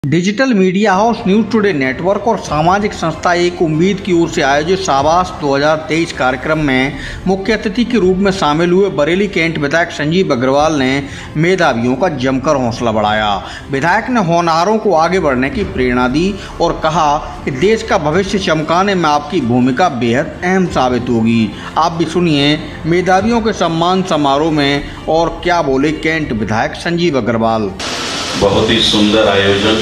Digital media house news today network और सामाजिक संस्था एक उम्मीद की ओर से आयोजित शाबाश 2023 कार्यक्रम में मुख्य अतिथि के रूप में शामिल हुए बरेली कैंट विधायक संजीव अग्रवाल ने मेधावियों का जमकर हौसला बढ़ाया। विधायक ने होनहारों को आगे बढ़ने की प्रेरणा दी और कहा कि देश का भविष्य चमकाने में आपकी भूमिका बेहद अहम साबित होगी। आप भी सुनिए मेधावियों के सम्मान समारोह में और क्या बोले कैंट विधायक संजीव अग्रवाल। बहुत ही सुंदर आयोजन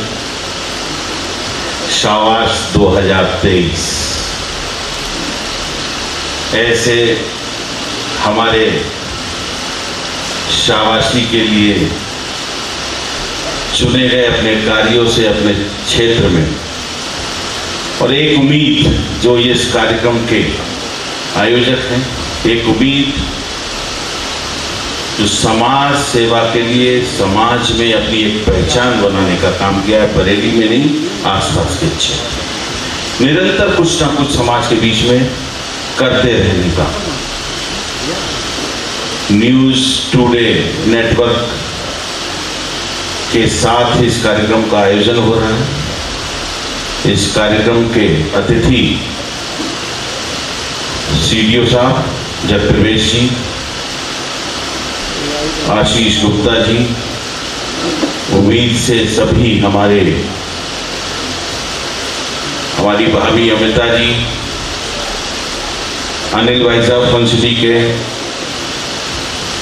शाबाश 2023। ऐसे हमारे शाबाशी के लिए चुने गए अपने कार्यों से अपने क्षेत्र में, और एक उम्मीद जो इस कार्यक्रम के आयोजक हैं, एक उम्मीद जो समाज सेवा के लिए समाज में अपनी एक पहचान बनाने का काम किया है। बरेली में नहीं, आसपास के क्षेत्र निरंतर कुछ ना कुछ समाज के बीच में करते रहने का। न्यूज़ टुडे नेटवर्क के साथ इस कार्यक्रम का आयोजन हो रहा है। इस कार्यक्रम के अतिथि सीडीओ साहब जयप्रवेश जी, आशीष गुप्ता जी, उम्मीद से सभी हमारी भाभी अमिता जी, अनिल भाई साहब फंसडी के,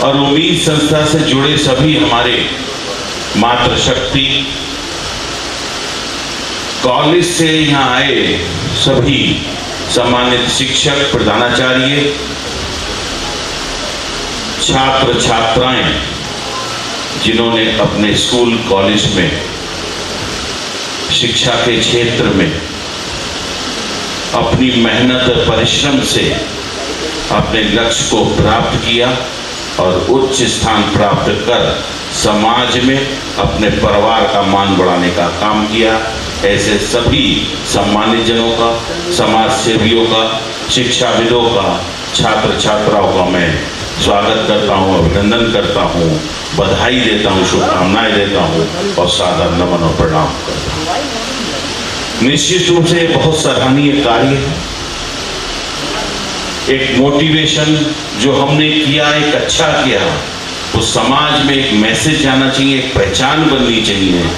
और उम्मीद संस्था से जुड़े सभी हमारे मातृशक्ति कॉलेज से यहाँ आए सभी सम्मानित शिक्षक, प्रधानाचार्य, छात्र छात्राएं जिन्होंने अपने स्कूल कॉलेज में शिक्षा के क्षेत्र में अपनी मेहनत और परिश्रम से अपने लक्ष्य को प्राप्त किया और उच्च स्थान प्राप्त कर समाज में अपने परिवार का मान बढ़ाने का काम किया। ऐसे सभी सम्मानित जनों का, समाज सेवियों का, शिक्षाविदों का, छात्र छात्राओं का मैं स्वागत करता हूँ, अभिनंदन करता हूँ, बधाई देता हूँ, शुभकामनाएं देता हूँ और सादर नमन और प्रणाम करता हूँ। निश्चित रूप से बहुत सराहनीय कार्य है। एक मोटिवेशन जो हमने किया, एक अच्छा किया, वो समाज में एक मैसेज जाना चाहिए, एक पहचान बननी चाहिए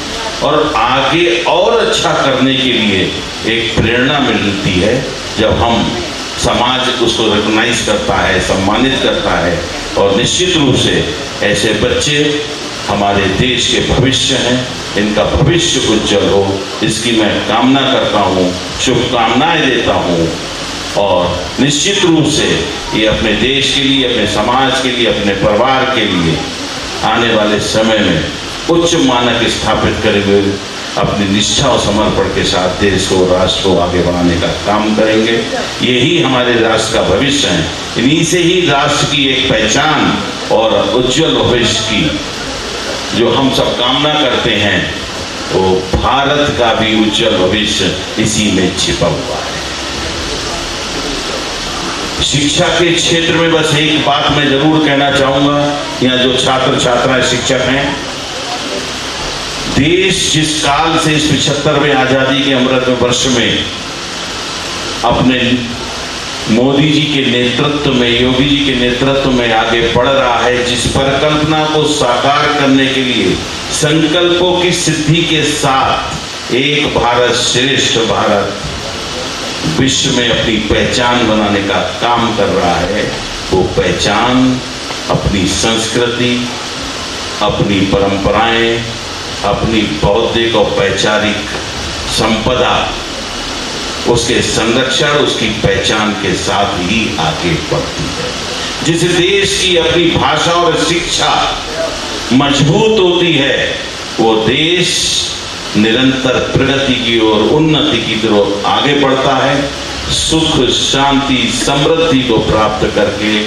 और आगे और अच्छा करने के लिए एक प्रेरणा मिलती है जब हम समाज उसको रिकॉग्नाइज करता है, सम्मानित करता है। और निश्चित रूप से ऐसे बच्चे हमारे देश के भविष्य हैं, इनका भविष्य उज्जवल हो, इसकी मैं कामना करता हूँ, शुभकामनाएं देता हूँ। और निश्चित रूप से ये अपने देश के लिए, अपने समाज के लिए, अपने परिवार के लिए आने वाले समय में उच्च मानक स्थापित करेंगे, अपनी निष्ठा और समर्पण के साथ देश को, राष्ट्र को आगे बढ़ाने का काम करेंगे। यही हमारे राष्ट्र का भविष्य है। इन्हीं से ही राष्ट्र की एक पहचान और उज्जवल भविष्य की जो हम सब कामना करते हैं, वो भारत का भी उज्जवल भविष्य इसी में छिपा हुआ है। शिक्षा के क्षेत्र में बस एक बात मैं जरूर कहना चाहूंगा, यहाँ जो छात्र छात्राएं शिक्षक हैं, देश जिस काल से इस 75वें आजादी के अमृत वर्ष में अपने मोदी जी के नेतृत्व में, योगी जी के नेतृत्व में आगे बढ़ रहा है, जिस परिकल्पना को साकार करने के लिए संकल्पों की सिद्धि के साथ एक भारत श्रेष्ठ भारत विश्व में अपनी पहचान बनाने का काम कर रहा है, वो पहचान अपनी संस्कृति, अपनी परंपराएं, अपनी बौद्धिक और वैचारिक संपदा, उसके संरक्षण, उसकी पहचान के साथ ही आगे बढ़ती है। जिस देश की अपनी भाषा और शिक्षा मजबूत होती है, वो देश निरंतर प्रगति की ओर, उन्नति की तरफ आगे बढ़ता है, सुख, शांति, समृद्धि को प्राप्त करके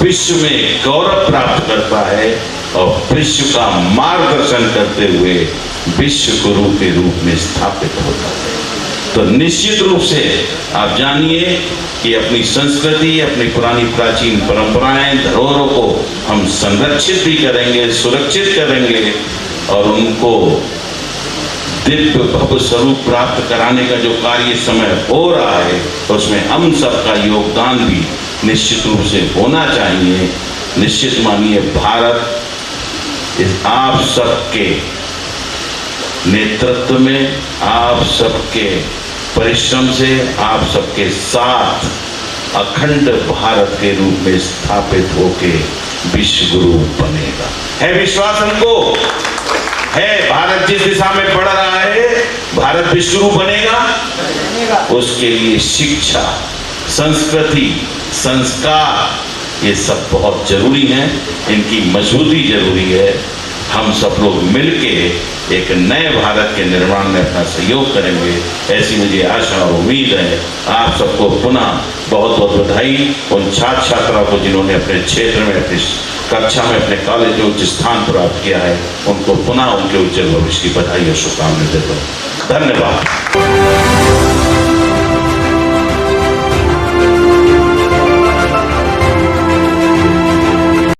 विश्व में गौरव प्राप्त करता है और विश्व का मार्गदर्शन करते हुए विश्व गुरु के रूप में स्थापित होता है। तो निश्चित रूप से आप जानिए कि अपनी संस्कृति, अपनी पुरानी प्राचीन परंपराएं, धरोहरों को हम संरक्षित भी करेंगे, सुरक्षित करेंगे और उनको दिव्य भव स्वरूप प्राप्त कराने का जो कार्य समय हो रहा है उसमें हम सबका योगदान भी निश्चित रूप से होना चाहिए। निश्चित मानिए भारत इस आप सबके नेतृत्व में, आप सबके परिश्रम से, आप सबके साथ अखंड भारत के रूप में स्थापित होके विश्व गुरु बनेगा। है विश्वास हमको? है भारत जिस दिशा में बढ़ रहा है, भारत विश्व गुरु बनेगा। उसके लिए शिक्षा, संस्कृति, संस्कार ये सब बहुत जरूरी हैं, इनकी मजबूती जरूरी है। हम सब लोग मिलके एक नए भारत के निर्माण में अपना सहयोग करेंगे, ऐसी मुझे आशा और उम्मीद है। आप सबको पुनः बहुत बहुत बधाई। उन छात्र छात्राओं को जिन्होंने अपने क्षेत्र में, अपनी कक्षा में, अपने कॉलेज में उच्च स्थान प्राप्त किया है, उनको पुनः उनके उज्जवल भविष्य की बधाई और शुभकामनाएं देता हूँ। धन्यवाद।